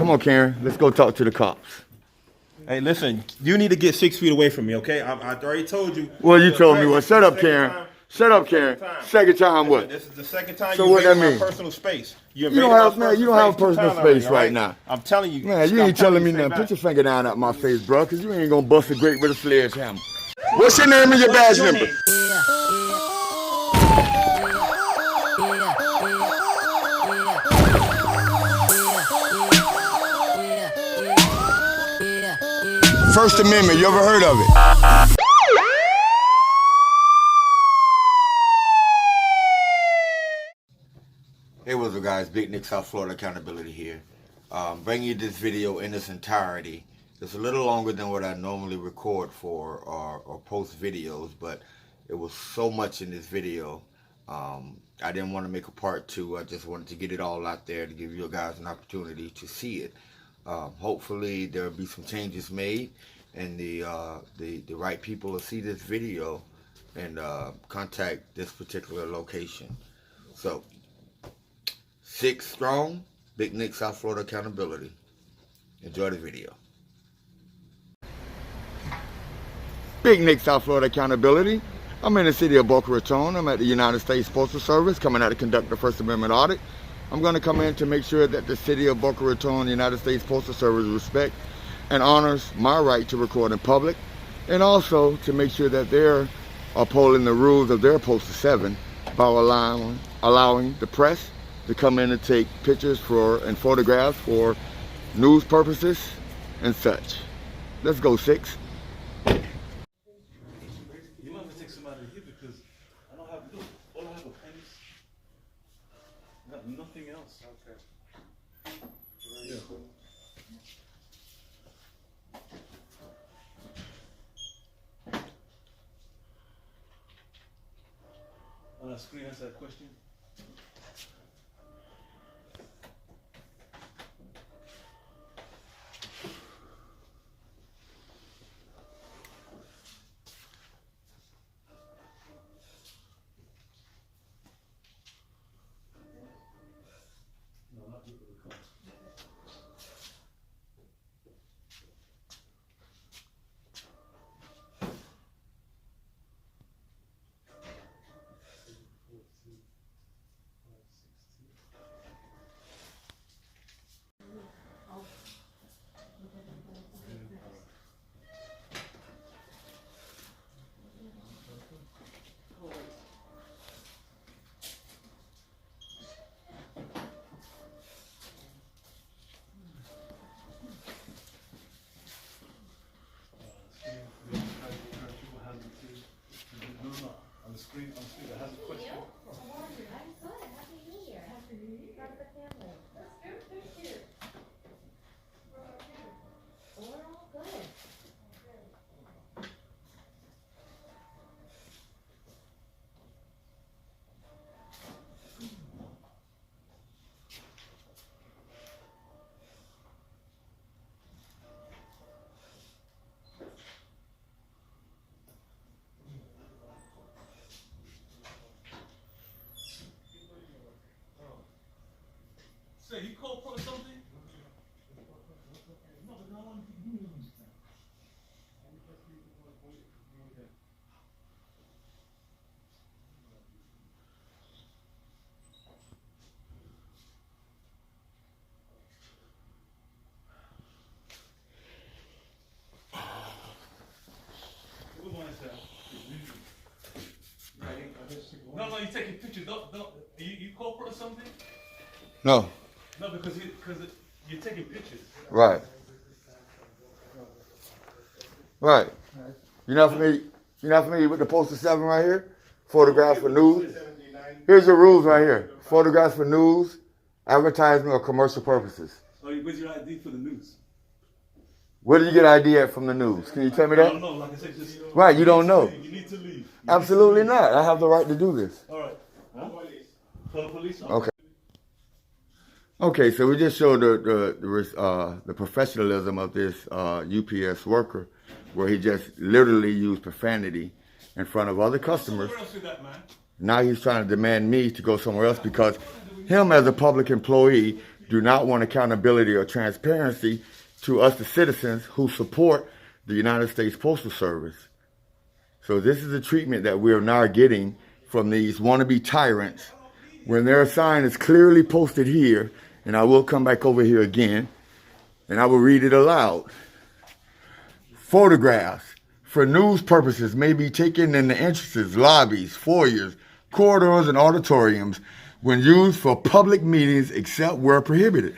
Come on, Karen. Let's go talk to the cops. Hey, listen, you need to get 6 feet away from me, okay? I already told you. Well, you told me what? Shut up, Karen. Shut up, Karen. Second time what? This is the second time so you what that invaded mean? my personal space. You don't have, man, you don't have personal space right now. I'm telling you. Man, you ain't telling me nothing. Put your finger down at my face, bro, because you ain't going to bust a grape with a sledgehammer. What's your name and your badge number? First Amendment, you ever heard of it? Hey, what's up, guys? Big Nick, South Florida Accountability here. Bringing you this video in its entirety. It's a little longer than what I normally record for or post videos, but it was so much in this video. I didn't want to make a part two. I just wanted to get it all out there to give you guys an opportunity to see it. Hopefully there will be some changes made, and the right people will see this video and contact this particular location. So, 6 strong, Big Nick, South Florida Accountability. Enjoy the video. Big Nick, South Florida Accountability. I'm in the city of Boca Raton. I'm at the United States Postal Service, coming out to conduct the First Amendment audit. I'm going to come in to make sure that the city of Boca Raton, the United States Postal Service, respect and honors my right to record in public, and also to make sure that they're upholding the rules of their Postal 7 by allowing the press to come in and take pictures and photographs for news purposes and such. Let's go, 6. You might have to take some out of here because I don't have, look, all I have are pennies. I got nothing else. Okay. Yeah. On that screen, answer that question. On the screen, that has a question. How are you? I'm good. Happy New Year. Happy New Year. How's the family? That's good. Thank you. We're all good. Say, you called for something? No, but I want to do this. Good morning, sir. No, you're taking pictures. Don't. You called for something? No. No, because you're taking pictures. Right. Right. You're not familiar with the Postal 7 right here? Photographs for news. Here's the rules right here. Photographs for news, advertisement, or commercial purposes. Oh, where's your ID for the news? Where do you get ID at from the news? Can you tell me that? I don't know. Like I said, just... Right, you don't know. You need to leave. Absolutely not. I have the right to do this. All right. Huh? Call the police? Okay. Okay, so we just showed the professionalism of this UPS worker, where he just literally used profanity in front of other customers. Where else is that, man? Now he's trying to demand me to go somewhere else because him as a public employee do not want accountability or transparency to us, the citizens who support the United States Postal Service. So this is the treatment that we are now getting from these wannabe tyrants when their sign is clearly posted here, and I will come back over here again, and I will read it aloud. Photographs for news purposes may be taken in the entrances, lobbies, foyers, corridors, and auditoriums when used for public meetings except where prohibited.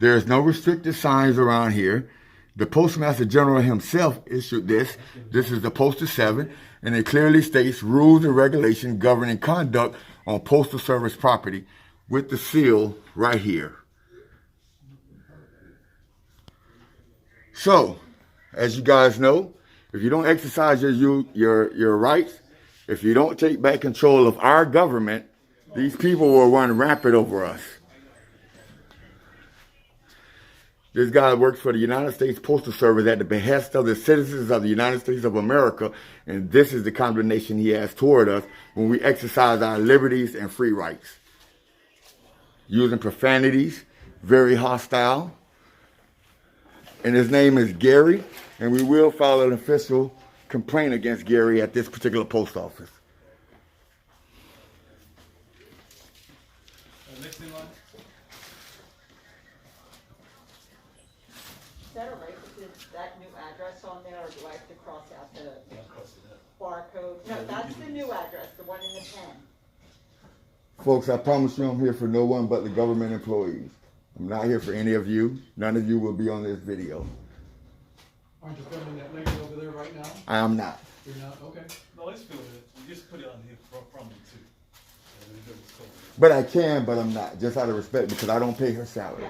There is no restricted signs around here. The Postmaster General himself issued this. This is the Postal 7, and it clearly states rules and regulations governing conduct on Postal Service property with the seal right here. So, as you guys know, if you don't exercise your rights, if you don't take back control of our government, these people will run rampant over us. This guy works for the United States Postal Service at the behest of the citizens of the United States of America, and this is the condemnation he has toward us when we exercise our liberties and free rights. Using profanities, very hostile. And his name is Gary, and we will file an official complaint against Gary at this particular post office. Next in line. Is that all right with that new address on there, or do I have to cross out the barcode? No, that's the new address, the one in the pen. Folks, I promise you I'm here for no one but the government employees. I'm not here for any of you. None of you will be on this video. Aren't you filming that lady over there right now? I am not. You're not? Okay. No, let's film it. We just put it on here from me too. Yeah, we do this cool. But I can, but I'm not. Just out of respect, because I don't pay her salary.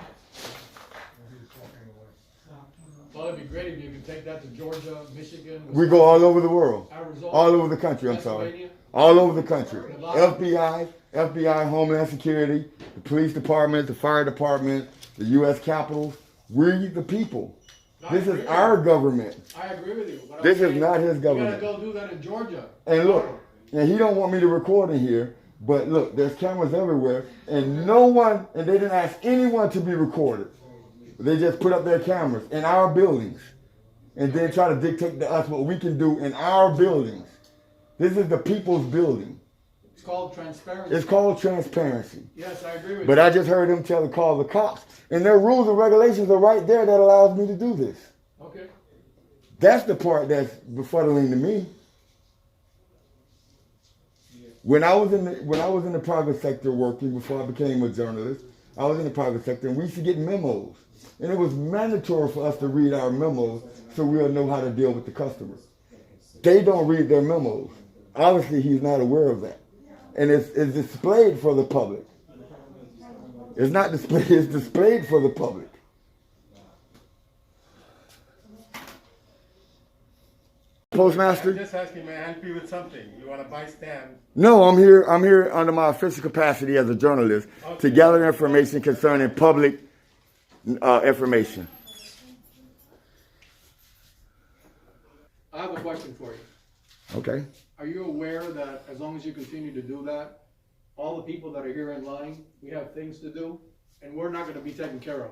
Well, it'd be great if you could take that to Georgia, Michigan. We go all over the world. Arizona, All over the country, I'm sorry. Pennsylvania. All over the country. FBI, Homeland Security, the police department, the fire department, the U.S. Capitol. We the people. This is our government. I agree with you. But This I'm is saying not his government. You gotta go do that in Georgia. And look, and he don't want me to record in here, but look, there's cameras everywhere, and no one, and they didn't ask anyone to be recorded. They just put up their cameras in our buildings, and then try to dictate to us what we can do in our buildings. This is the people's building. It's called transparency. It's called transparency. Yes, I agree with But you. I just heard him call the cops, and their rules and regulations are right there that allows me to do this. Okay. That's the part that's befuddling to me. When I was in the private sector working before I became a journalist, I was in the private sector, and we used to get memos, and it was mandatory for us to read our memos so we'll know how to deal with the customers. They don't read their memos. Obviously, he's not aware of that, and it's displayed for the public. It's not displayed; it's displayed for the public. Postmaster? I'm just asking, may I help you with something? You want to buy stamps? No, I'm here under my official capacity as a journalist to gather information concerning public information. I have a question for you. Okay. Are you aware that as long as you continue to do that, all the people that are here in line, we have things to do, and we're not going to be taken care of?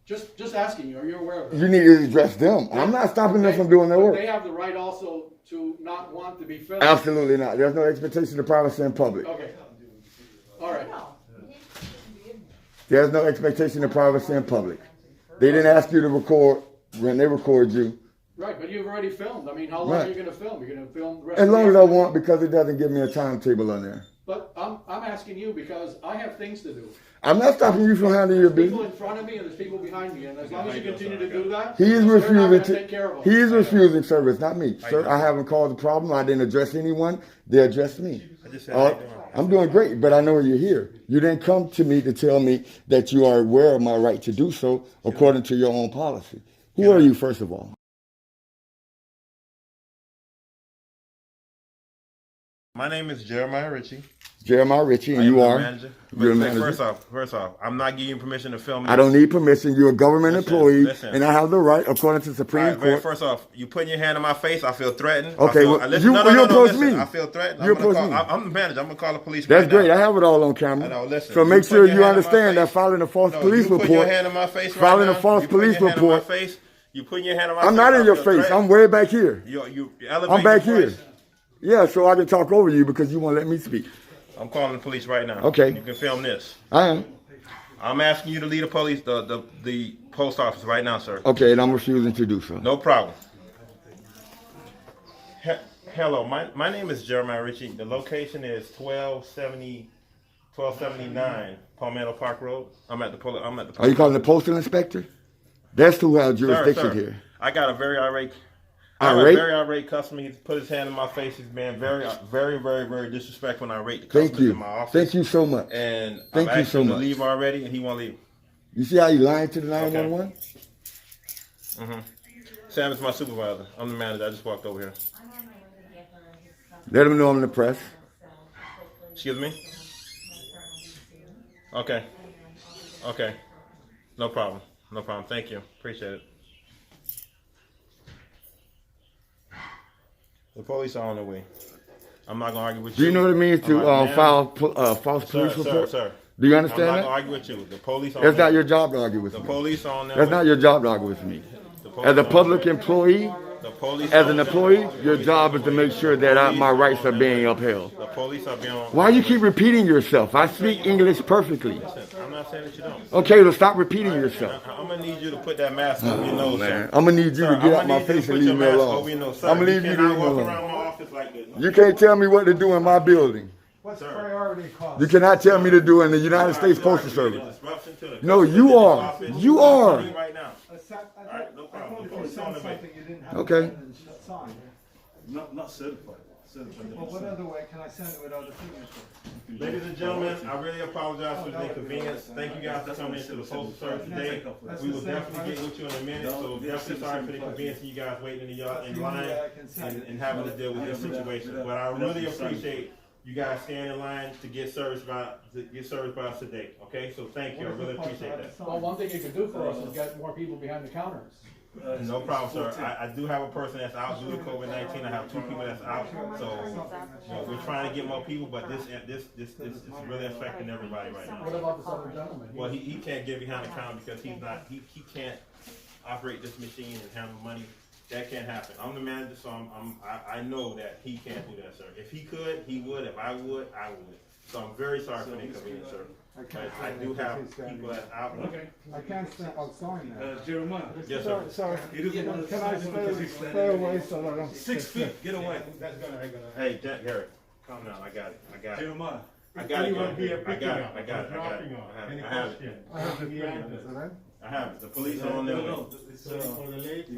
Just asking you, are you aware of that? You need to address them. I'm not stopping them from doing their But work. they have the right also to not want to be filmed. Absolutely not. There's no expectation of privacy in public. Okay. All right. There's no expectation of privacy in public. They didn't ask you to record when they record you. Right, but you've already filmed. I mean, how long Right. are you going to film? You're going to film the rest As of long the as I afternoon? want, because it doesn't give me a timetable on there. But I'm asking you because I have things to do. I'm not stopping you from handling your There's people business. in front of me and there's people behind me, and as long as you continue to do that, He is they're not refusing gonna to. take care of He them. is refusing service, not me, sir. I haven't caused a problem. I didn't address anyone. They addressed me. I'm doing great, but I know you're here. You didn't come to me to tell me that you are aware of my right to do so according to your own policy. Who are you, first of all? My name is Jeremiah Ritchie. Jeremiah Ritchie, and I am you the are? manager. You're a But manager. first off, I'm not giving you permission to film this. I don't need permission. You're a government Listen, employee, listen. and I have the right, according to All Supreme right, Ray, Court. first off, you putting your hand on my face, I feel threatened. Okay, well, you approach me. I feel threatened. You approach me. I'm the manager. I'm going to call the police That's right great. now. I have it all on camera. I know, listen. So You make put sure your you hand on my understand that face. filing a false No, police you putting report. your hand on my face right Filing now. a false You putting police your hand on my report. face. You putting your hand on my I'm face. not in I your feel face. threatened. I'm way back here. You elevate I'm back your here. voice. Yeah, so I can talk over you because you won't let me speak. I'm calling the police right now. Okay. You can film this. I am. I'm asking you to leave the police, the post office right now, sir. Okay, and I'm refusing to do so. No problem. Hello, my name is Jeremiah Ritchie. The location is 1279 Palmetto Park Road. I'm at the Are you calling the postal inspector? That's who has jurisdiction sir. here. I got a very irate customer. He's put his hand in my face. He's been very disrespectful and irate. The Thank customers you. in my office. Thank you so much. And Thank I've you asked so him much. to leave already, and he won't leave. You see how you lying to the 911? Sam is my supervisor. I'm the manager. I just walked over here. Let him know I'm in the press. Excuse me? Okay. Okay. No problem. No problem. Thank you. Appreciate it. The police are on their way. I'm not going to argue with you. Do you know what it means to file false police Sir, report? sir. Do you I'm not understand going to that? argue with you. The police are That's not your job to argue with The me. police are on their That's way. not your job to argue with me. The police As a are on public their way. employee, The police as are an on their employee, way. your job is to make sure that my rights are being upheld. The police are being. Why you keep repeating yourself? I speak English perfectly. I'm not saying that you don't. Okay, well stop repeating yourself. I'm gonna need you to put that mask over your nose, sir. I'm gonna need you to Sir, get I'm out my gonna need you face to and put leave your me mask alone. over your nose, sir. I'm gonna leave you to cannot leave me walk alone. around my office like this. You can't tell me what to do in my building. What's priority cost? You cannot tell me to do in the United States Postal Service. Disruption to the No, you customer are. office. You are. Right now. Alright, no I problem. thought The if you police on send the way. something, you didn't have Okay. to sign. Not certified. Certified. Well, what other way can I send it without a signature? Ladies and gentlemen, I really apologize for the inconvenience. Thank you guys for coming into the Postal Service today. We will definitely get with you in a minute, so definitely sorry for the inconvenience of you guys waiting in line and having to deal with this situation. But I really appreciate you guys staying in line to get service by us today. Okay, so thank you. I really appreciate that. Well, one thing you could do for us is get more people behind the counters. No problem, sir. I do have a person that's out due to COVID-19. I have 2 people that's out, so we're trying to get more people. But this is really affecting everybody right What now. about this other gentleman? Well, he can't get behind the counter because he can't operate this machine and handle money. That can't happen. I'm the manager, so I know that he can't do that, sir. If he could, he would. If I would, I would. So I'm very sorry for the inconvenience, sir. But I do have people that's out. I can't stand outside now. Jeremiah. Yes, sir. So, He doesn't want to can I stay away so that I don't? 6 feet. Get away. Hey, Jack, Gary, calm down. I got it. Jeremiah. I got it. Anyone here I picking got it. up I got it. I got it. Any I have it. question? I have the address, all right? I have it. The police are on their way.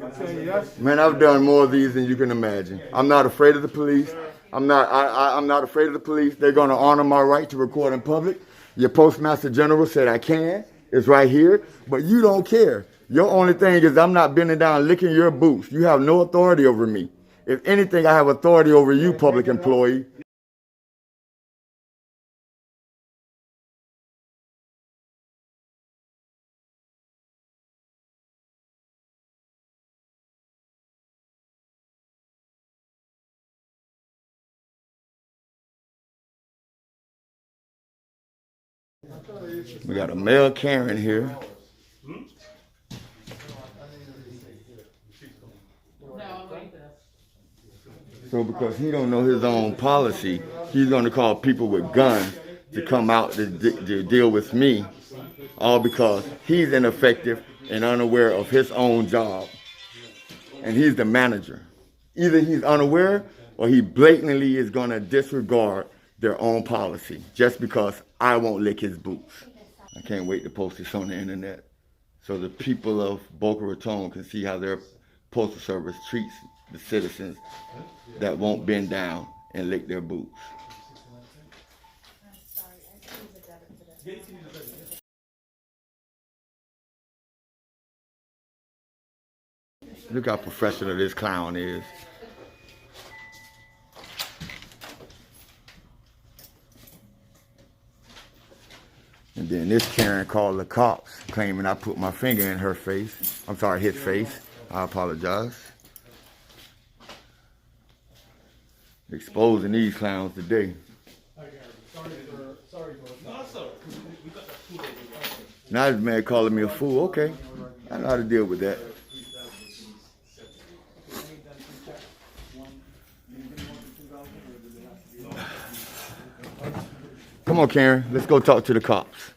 I say yes. Man, I've done more of these than you can imagine. I'm not afraid of the police. I'm not afraid of the police. They're going to honor my right to record in public. Your postmaster general said I can. It's right here. But you don't care. Your only thing is I'm not bending down licking your boots. You have no authority over me. If anything, I have authority over you, public employee. We got a male Karen here. So because he don't know his own policy, he's going to call people with guns to come out to deal with me, all because he's ineffective and unaware of his own job. And he's the manager. Either he's unaware or he blatantly is going to disregard their own policy just because I won't lick his boots. I can't wait to post this on the internet so the people of Boca Raton can see how their postal service treats the citizens that won't bend down and lick their boots. Look how professional this clown is. And then this Karen called the cops, claiming I put my finger in her face. I'm sorry, his face. I apologize. Exposing these clowns today. Now this man calling me a fool. Okay, I know how to deal with that. Come on, Karen. Let's go talk to the cops.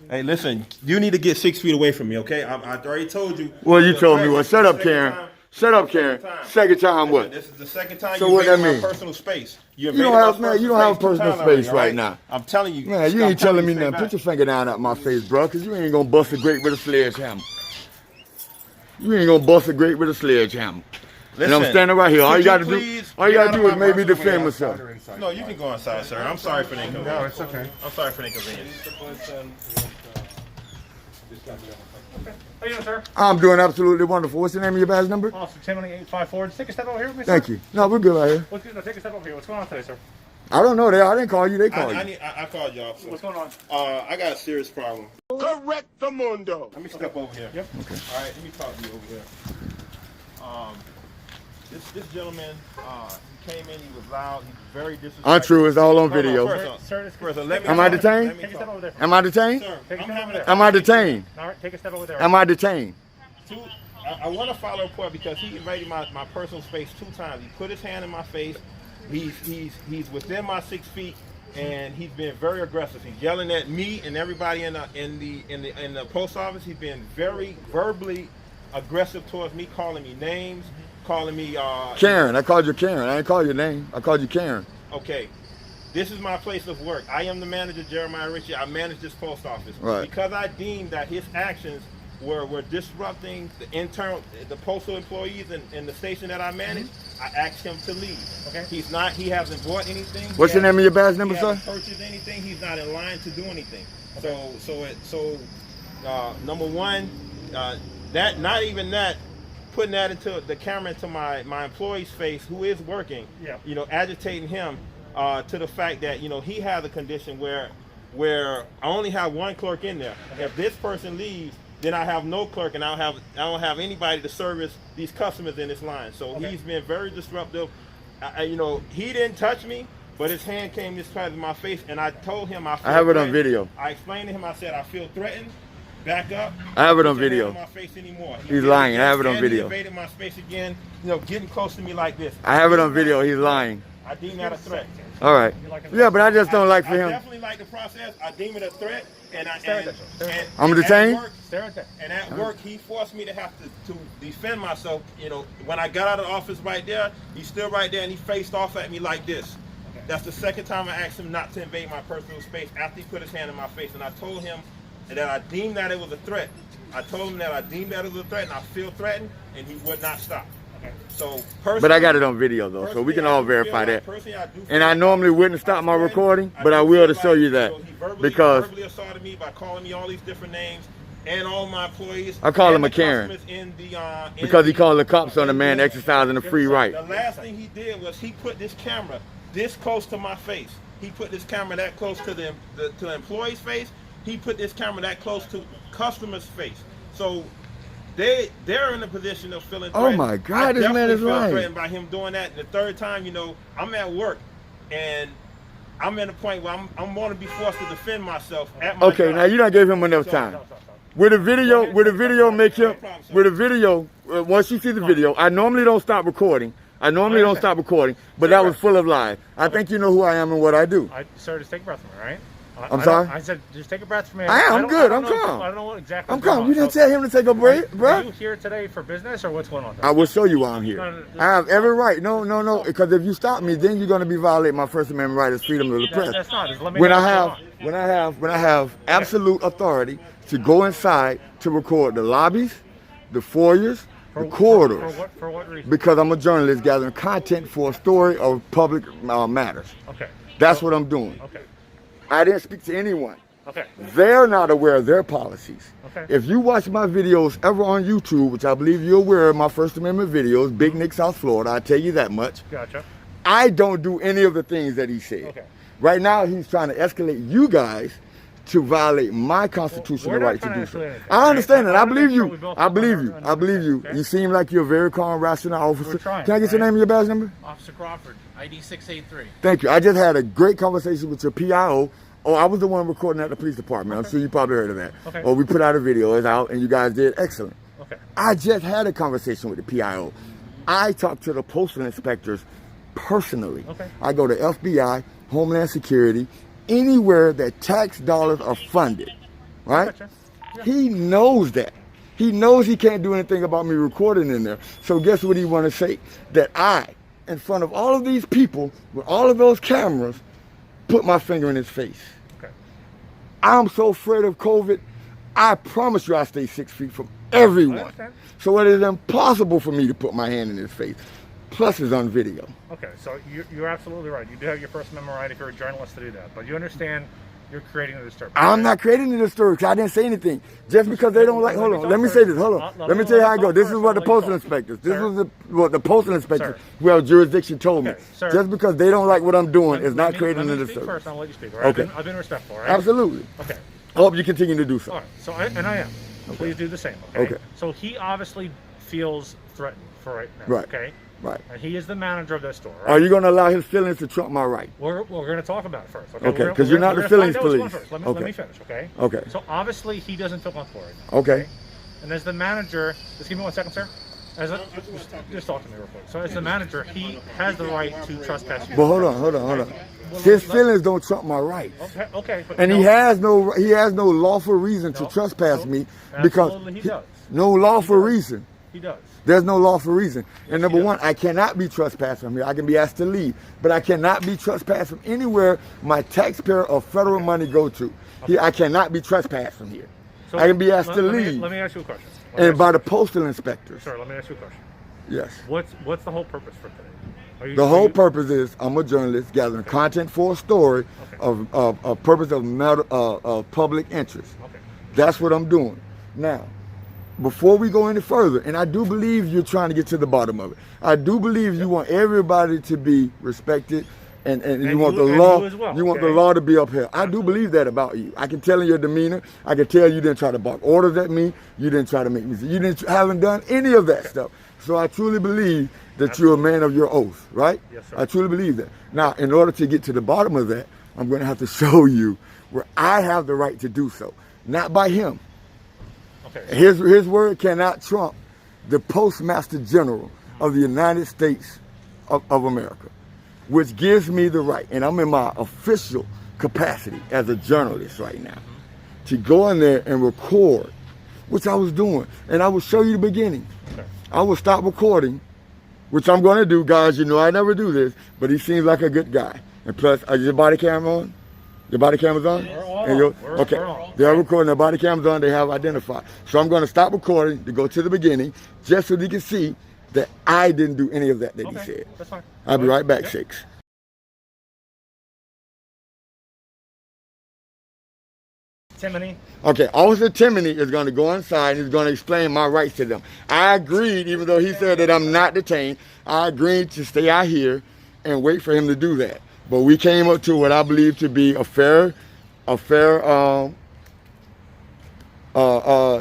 Hey, listen, you need to get 6 feet away from me, okay? I already told you. Well, you told me what? Shut up, Karen. Shut up, Karen. Second time what? This is the second time So you what that invaded my mean? personal space. You don't have, man, you don't have personal space right now. I'm telling you. Man, you ain't telling me nothing. Put your finger down at my face, bro, because you ain't going to bust a grape with a sledgehammer. You ain't going to bust a grape with a sledgehammer. And I'm standing right here. All you got to do is maybe defend myself. No, you can go inside, sir. I'm sorry for the inconvenience. No, it's okay. I'm sorry for the inconvenience. How you doing, sir? I'm doing absolutely wonderful. What's the name of your badge number? Officer 10-854. Just take a step over here with me, sir. Thank you. No, we're good right here. What's good? No, take a step over here. What's going on today, sir? I don't know that. I didn't call you. They called you. I called y'all. So. What's going on? I got a serious problem. Correct the mundo. Let me step over here. Yep. Okay. All right, let me talk to you over here. This gentleman, he came in, he was loud, he was very disrespectful. Untrue. It's all on Hold on, video. First, let me Am I talk. detained? Let me Take a step talk. over there. Am I detained? Sir, Take a I'm step having over a there. Am I detained? All right, take a step over there. Am I detained? I want to follow a report because he invaded my personal space 2 times. He put his hand in my face. He's within my 6 feet, and he's been very aggressive. He's yelling at me and everybody in the post office. He's been very verbally aggressive towards me, calling me names, calling me Karen. I called you Karen. I didn't call your name. I called you Karen. Okay. This is my place of work. I am the manager, Jeremiah Ritchie. I manage this post office. Right. Because I deemed that his actions were disrupting the postal employees in the station that I manage, I asked him to leave. Okay. He hasn't bought anything. What's the name of your badge number, He sir? hasn't purchased anything. He's not in line to do anything. So number one, that not even that, putting that into the camera into my employee's face who is working, Yeah. Agitating him to the fact that he has a condition where I only have one clerk in there. If this person leaves, then I have no clerk, and I don't have anybody to service these customers in this line. So he's been very disruptive. He didn't touch me, but his hand came this close to my face, and I told him I have it on threatened. video. I explained to him. I said I feel threatened. Back up. I have it on Put your video. hand on my face anymore. He's lying. I have it on And he video. invaded my space again. Getting close to me like this. I have it on video. He's lying. I deem that a threat. All right. Yeah, but I just don't like for I him. definitely like the process. I deem it a threat, and I'm detained? Stare at that. And at work, he forced me to have to defend myself. When I got out of the office right there, he's still right there, and he faced off at me like this. That's the second time I asked him not to invade my personal space after he put his hand in my face, and I told him that I deemed that it was a threat. I told him that I deemed that it was a threat, and I feel threatened, and he would not stop. So But I got it on video though, so we can all verify that. And I normally wouldn't stop my recording, but I will to show you that because verbally assaulted me by calling me all these different names and all my employees. I call him and a the Karen customers because he called the cops on a man exercising a free right. The last thing he did was he put this camera this close to my face. He put this camera that close to the employee's face. He put this camera that close to customer's face. So they're in a position of feeling threatened. Oh my God, this man is I lying. threatened by him doing that. And the third time, I'm at work, and I'm at a point where I'm going to be forced to defend myself at my Okay, job. now you don't give him enough time. With a video make him, with a video, once you see the video, I normally don't stop recording. But that was full of lies. I think you know who I am and what I do. Sir, just take a breath from me, all right? I'm sorry? I said, just take a breath from me. I'm good. I'm calm. I don't know what exactly. I'm calm. You didn't tell him to take a break, Are bro. you here today for business or what's going on? I will show you why I'm here. No, I have every right. No. Because if you stop me, then you're going to be violating my First Amendment right as freedom of the press. That's not. Just let me When know I what's going on. have absolute authority to go inside to record the lobbies, the foyers, the corridors, For what reason? because I'm a journalist gathering content for a story of public matters. Okay. That's what I'm doing. Okay. I didn't speak to anyone. Okay. They're not aware of their policies. Okay. If you watch my videos ever on YouTube, which I believe you're aware of my First Amendment videos, Big Nick, South Florida, I tell you that much. Gotcha. I don't do any of the things that he said. Okay. Right now, he's trying to escalate you guys to violate my constitutional We're not right to trying do to so. escalate anything, I understand right? that. I I wanna believe make sure you. we both I believe you. understand, I believe you. okay? You seem like you're a very calm, rational officer. We're trying, Can I get your right? name and your badge number? Officer Crawford, ID 683. Thank you. I just had a great conversation with your PIO. Oh, I was the one recording at the police department. I'm sure you probably heard of that. Okay. Or we put out a video. It's out, and you guys did excellent. Okay. I just had a conversation with the PIO. I talked to the postal inspectors personally. Okay. I go to FBI, Homeland Security, anywhere that tax dollars are funded, right? Gotcha. Yeah. He knows that. He knows he can't do anything about me recording in there. So guess what he want to say? That I, in front of all of these people, with all of those cameras, put my finger in his face. Okay. I'm so afraid of COVID, I promise you I stay 6 feet from I everyone. understand. So it is impossible for me to put my hand in his face. Plus it's on video. Okay, so you're absolutely right. You do have your First Amendment right if you're a journalist to do that. But you understand you're creating a disturbance. I'm not creating a disturbance. I didn't say anything. Just because they don't like, hold on, let me say this, hold on. Let me tell you how I go. This is what the postal inspectors, this was what the postal inspectors who have jurisdiction told me. Okay, sir. Just because they don't like what I'm doing is not Let creating a me speak disturbance. first, I'll let you speak. All right? Okay. I've been respectful, all right? Absolutely. Okay. I hope you continue to do so. All right. So I am. Please do the same. Okay. Okay. So he obviously feels threatened for right now. Right. Okay. Right. And he is the manager of this store. Right? Are you going to allow his feelings to trump my right? We're going to talk about it first. Okay, We're 'cause you're not we're the gonna feelings find out what's police. going first. Let me Okay. finish, okay? Okay. So obviously he doesn't feel comfortable right now. Okay. And as the manager, just give me 1 second, sir. Just talk to me real quick. So as the manager, he has the right to trespass you. But hold on. His feelings don't trump my rights. Okay. But And no, he has no lawful reason to trespass me because absolutely he does. no lawful reason. He does. There's no lawful reason. And number he does. one, I cannot be trespassed from here. I can be asked to leave, but I cannot be trespassed from anywhere my taxpayer or federal money go to. I cannot be trespassed from here. So I can be asked to let leave. me ask you a question. And by the postal inspectors. Sir, let me ask you a question. Yes. What's the whole purpose for today? The whole purpose is I'm a journalist gathering content for a story of purpose of public interest. Okay. That's what I'm doing. Now, before we go any further, and I do believe you're trying to get to the bottom of it. I do believe you want everybody to be respected and you want the law you as well, you want the okay? law to be upheld. I do believe that about you. I can tell in your demeanor. I can tell you didn't try to bark orders at me. You didn't try to make me. You haven't done any of that stuff. So I truly believe that you're a man of your oath, right? Yes, sir. I truly believe that. Now, in order to get to the bottom of that, I'm going to have to show you where I have the right to do so, not by him. Okay. His word cannot trump the Postmaster General of the United States of America, which gives me the right, and I'm in my official capacity as a journalist right now, to go in there and record, which I was doing. And I will show you the beginning. Okay. I will stop recording, which I'm going to do, guys. You know I never do this, but he seems like a good guy. And plus, is your body camera on? Your body camera's on? We're all And your- on. We're okay. on. They're recording. Their body camera's on. They have identified. So I'm going to stop recording to go to the beginning, just so they can see that I didn't do any of that he said. That's fine. I'll be right back, Yep. Shakes. Timony. Okay, Officer Timony is going to go inside and he's going to explain my rights to them. I agreed, even though he said that I'm not detained, I agreed to stay out here and wait for him to do that. But we came up to what I believe to be a fair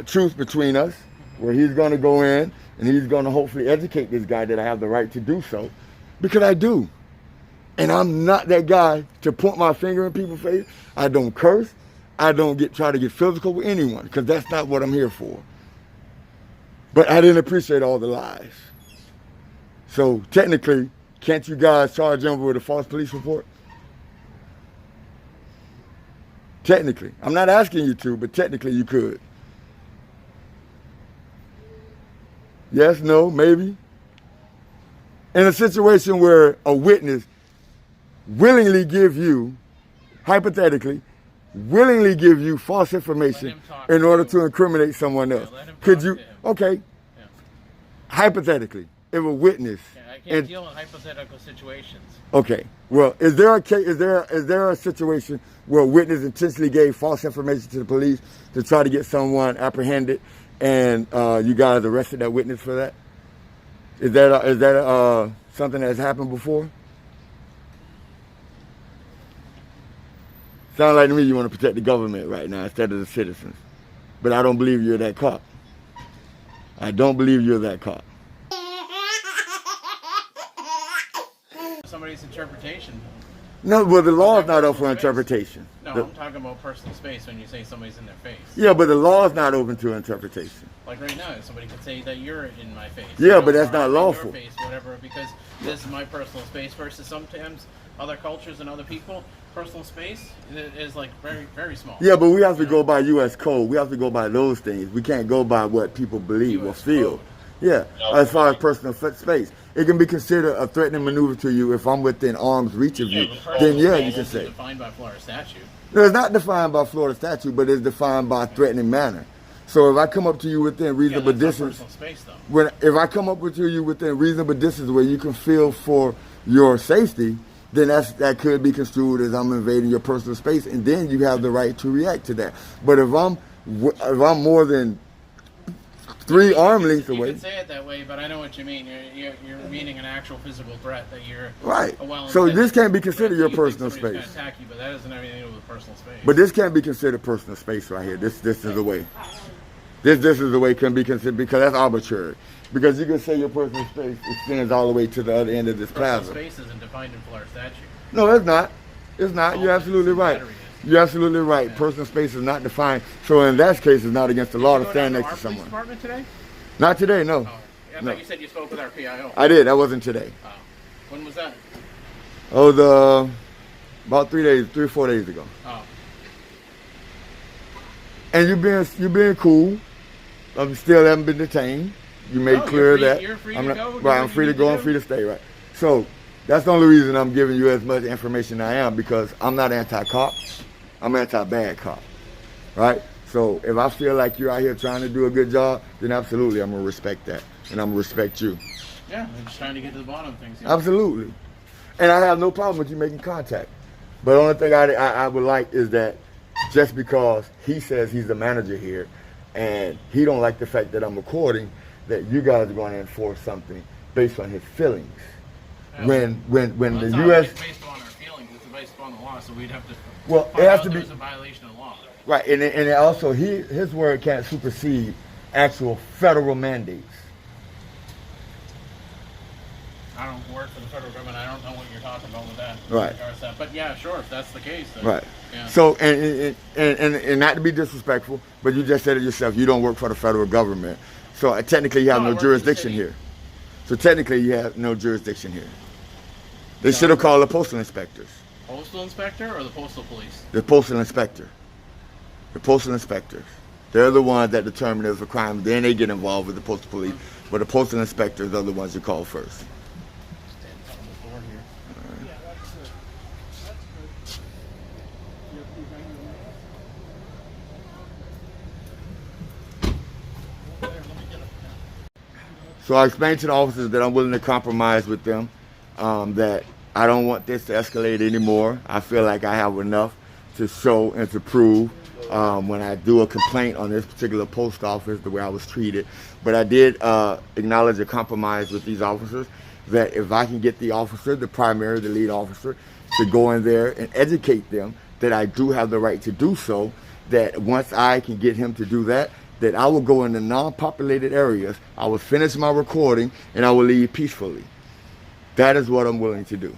truth between us, where he's going to go in and he's going to hopefully educate this guy that I have the right to do so, because I do. And I'm not that guy to point my finger in people's face. I don't curse. I don't try to get physical with anyone, because that's not what I'm here for. But I didn't appreciate all the lies. So technically, can't you guys charge him with a false police report? Technically. I'm not asking you to, but technically you could. Yes, no, maybe. In a situation where a witness willingly give you, hypothetically, willingly give you false information in order to incriminate someone else. Could you, okay, hypothetically, if a witness. I can't deal in hypothetical situations. Okay, well, is there a case, is there a situation where a witness intentionally gave false information to the police to try to get someone apprehended, and you guys arrested that witness for that? Is that something that's happened before? Sounds like to me you want to protect the government right now instead of the citizens. But I don't believe you're that cop. I don't believe you're that cop. Somebody's interpretation. No, well, the law is not up for interpretation. No, I'm talking about personal space when you say somebody's in their face. Yeah, but the law is not open to interpretation. Like right now, somebody could say that you're in my face. Yeah, You know, but that's or not I'm in lawful. Your face, whatever, because this is my personal space. Versus sometimes other cultures and other people, personal space is like very, very small. Yeah, but we have to go by U.S. code. We have to go by those things. We can't go by what people believe or US feel. code. Yeah, as far as personal space. It can be considered a threatening maneuver to you if I'm within arm's reach of you. but Then yeah, personal you space can is say. defined by Florida statute. No, it's not defined by Florida statute, but it's defined by threatening manner. So if I come up to you within Yeah, reasonable that's not distance, personal space though. if I come up with you within reasonable distance where you can feel for your safety, then that could be construed as I'm invading your personal space, and then you have the right to react to that. But if I'm more than 3 arm lengths You away, can say it that way, but I know what you mean. You're meaning an actual physical threat that you're right? a well. So this can't be considered your personal Somebody's gonna space. attack you, but that doesn't have anything to do with personal space. But this can't be considered personal space right here. This is the way. This is the way it can be considered, because that's arbitrary. Because you can say your personal space extends all the way to the other end of this personal plaza. space isn't defined in Florida statute. No, it's not. It's not. You're absolutely right. Battery is. You're absolutely right. Personal space is not defined. So in that case, it's not against the law to Did you go stand down next to our police someone. department today? Not today, no. Oh, I No. thought you said you spoke with our PIO. I did. That wasn't today. Oh. When was that? Oh, about 3 or 4 days ago. Oh. And you're being cool. I'm still haven't been detained. You made No, clear you're free- that you're free I'm to not, go, do right. I'm what free you to need go. to I'm do. free to stay. Right. So that's the only reason I'm giving you as much information I am, because I'm not anti-cop. I'm anti-bad cop. Right. So if I feel like you're out here trying to do a good job, then absolutely I'm gonna respect that, and I'm gonna respect you. Yeah, I'm just trying to get to the bottom of things. Absolutely. And I have no problem with you making contact. But the only thing I would like is that just because he says he's the manager here and he don't like the fact that I'm recording, that you guys are going to enforce something based on his feelings. Yeah. When Well, the it's not U.S. based on our feelings, it's based upon the law, so we'd have to Well, find it has out to be there's a violation of law. right, and it also his word can't supersede actual federal mandates. I don't work for the federal government. I don't know what you're talking about with that. Right. In regards to that. But yeah, sure, if that's the case. Then, Right. Yeah. So, and not to be disrespectful, but you just said it yourself. You don't work for the federal government, so technically you have No, I no work for the jurisdiction city. here. So technically you have no jurisdiction here. They should have called the postal inspectors. Postal inspector or the postal police? The postal inspector. The postal inspectors. They're the ones that determine if it's a crime. Then they get involved with the postal police. But the postal inspectors are the ones you call first. Stand on the floor here. So I explained to the officers that I'm willing to compromise with them, that I don't want this to escalate anymore. I feel like I have enough to show and to prove when I do a complaint on this particular post office, the way I was treated. But I did acknowledge a compromise with these officers, that if I can get the officer, the primary, the lead officer, to go in there and educate them that I do have the right to do so, that once I can get him to do that, that I will go in the non-populated areas, I will finish my recording, and I will leave peacefully. That is what I'm willing to do.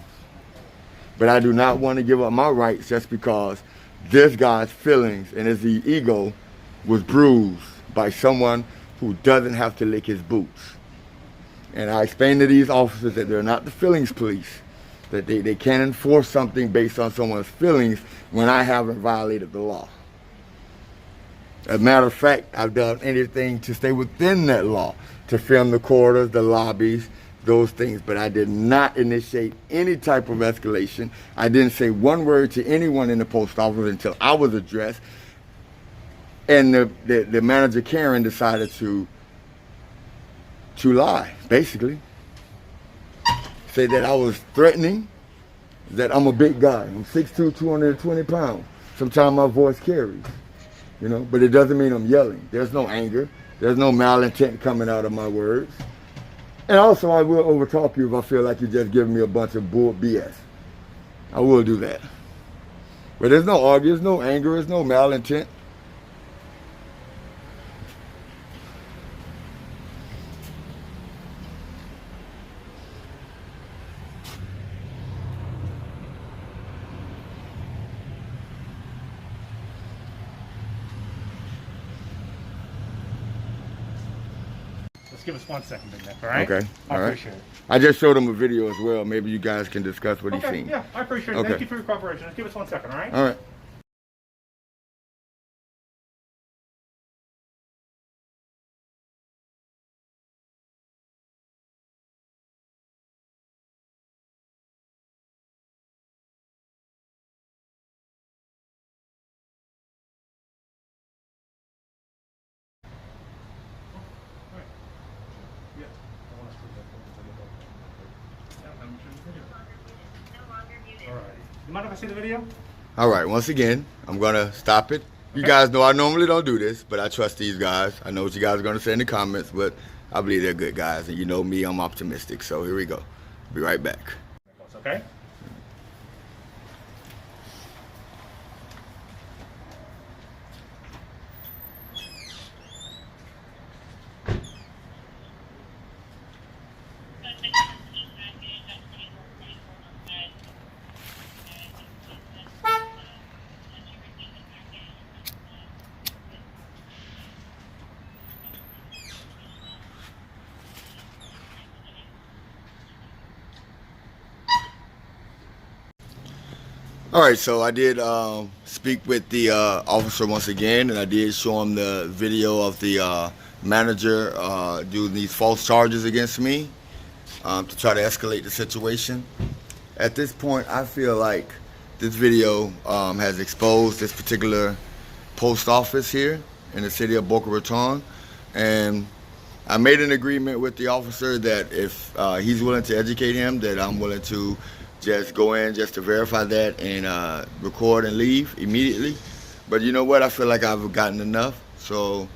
But I do not want to give up my rights just because this guy's feelings and his ego was bruised by someone who doesn't have to lick his boots. And I explained to these officers that they're not the feelings police, that they can't enforce something based on someone's feelings when I haven't violated the law. As a matter of fact, I've done anything to stay within that law, to film the corridors, the lobbies, those things, but I did not initiate any type of escalation. I didn't say one word to anyone in the post office until I was addressed, and the manager, Karen, decided to lie, basically. Say that I was threatening, that I'm a big guy. I'm 6'2", 220 pounds. Sometimes my voice carries. You know, but it doesn't mean I'm yelling. There's no anger. There's no malintent coming out of my words. And also, I will overtalk you if I feel like you're just giving me a bunch of bull BS. I will do that. But there's no argument, there's no anger, there's no malintent. Just give us 1 second, Big Nick, all right? Okay, I all right. appreciate it. I just showed him a video as well. Maybe you guys can discuss what he's Okay, seen. yeah, I appreciate it. Okay. Thank you for your cooperation. Just give us 1 second, all right? All right. All right. You mind if I see the video? All right, once again, I'm going to stop it. You guys know I normally don't do this, but I trust these guys. I know what you guys are going to say in the comments, but I believe they're good guys. And you know me, I'm optimistic. So here we go. Be right back. Okay. All right, so I did speak with the officer once again, and I did show him the video of the manager doing these false charges against me to try to escalate the situation. At this point, I feel like this video has exposed this particular post office here in the city of Boca Raton, and I made an agreement with the officer that if he's willing to educate him, that I'm willing to just go in just to verify that and record and leave immediately. But you know what? I feel like I've gotten enough. So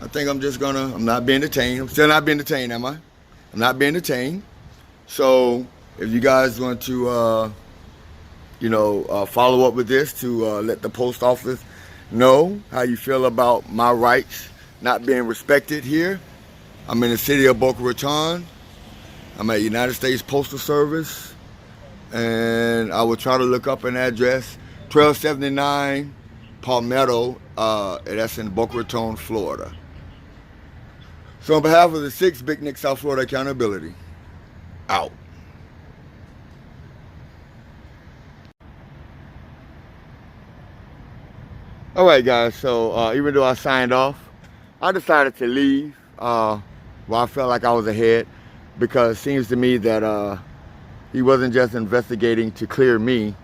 I think I'm just gonna, I'm not being detained. I'm still not being detained, am I? I'm not being detained. So if you guys want to, follow up with this to let the post office know how you feel about my rights not being respected here. I'm in the city of Boca Raton. I'm at United States Postal Service. And I will try to look up an address, 1279 Palmetto, that's in Boca Raton, Florida. So on behalf of the 6 Big Nick South Florida Accountability, out. All right, guys, so even though I signed off, I decided to leave while I felt like I was ahead, because it seems to me that he wasn't just investigating to clear me.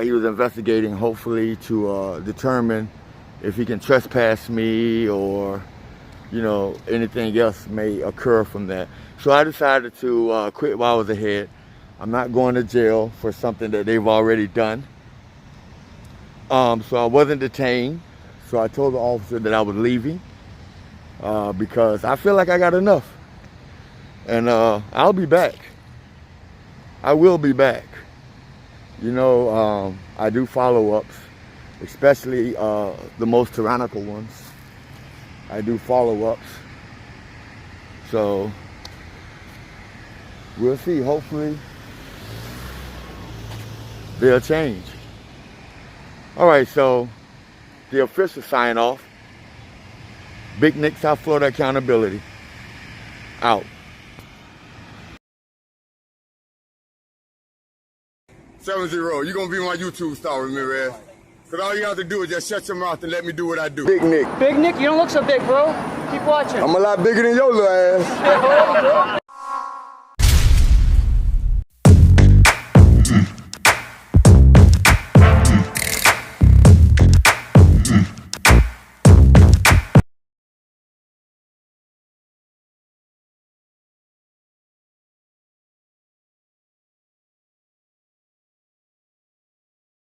He was investigating hopefully to determine if he can trespass me or, anything else may occur from that. So I decided to quit while I was ahead. I'm not going to jail for something that they've already done. So I wasn't detained. So I told the officer that I was leaving because I feel like I got enough. And I'll be back. I will be back. I do follow-ups, especially the most tyrannical ones. I do follow-ups. So we'll see. Hopefully they'll change. All right, so the official sign off. Big Nick South Florida Accountability. Out. 70, you gonna be my YouTube star, Ramirez. Cause all you have to do is just shut your mouth and let me do what I do. Big Nick. Big Nick, you don't look so big, bro. Keep watching. I'm a lot bigger than your little ass.